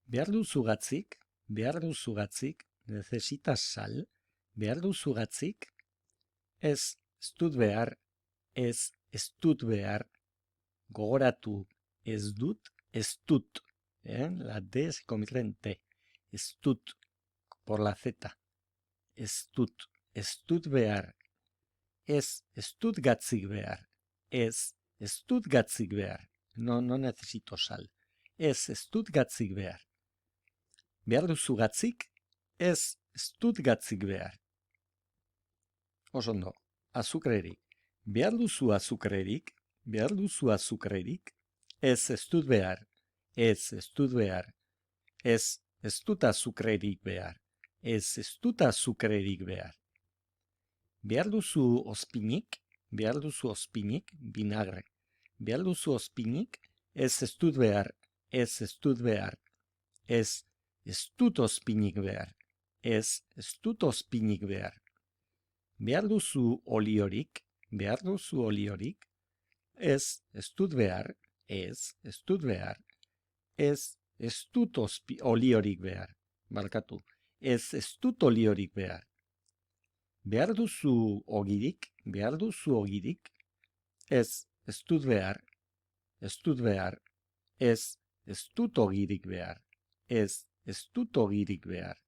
Behar duzu gatzik, necesitas sal, behar duzu gatzik, ez dut behar, ez dut behar, gogoratu, ez dut, la D se convierte en T, ez dut, por la Z, ez dut behar, ez dut gatzik behar, ez dut gatzik behar, no necesito sal, ez dut gatzik behar. Behar duzu gatzik, ez dut gatzik behar. Osondo, azukrerik. Behar duzu azukrerik, ez dut behar, ez dut behar. Ez dut azukrerik behar, ez dut azukrerik behar. Behar duzu ozpinik, vinagre. Behar duzu ozpinik, ez dut behar, ez dut behar. Ez dut ozpinik behar, ez dut ozpinik behar. Behar duzu oliorik, ez dut behar, ez dut behar. Ez dut oliorik behar, barkatu, ez dut oliorik behar. Behar duzu ogirik, ez dut behar, ez dut behar. Ez dut ogirik behar, ez dut ogirik behar.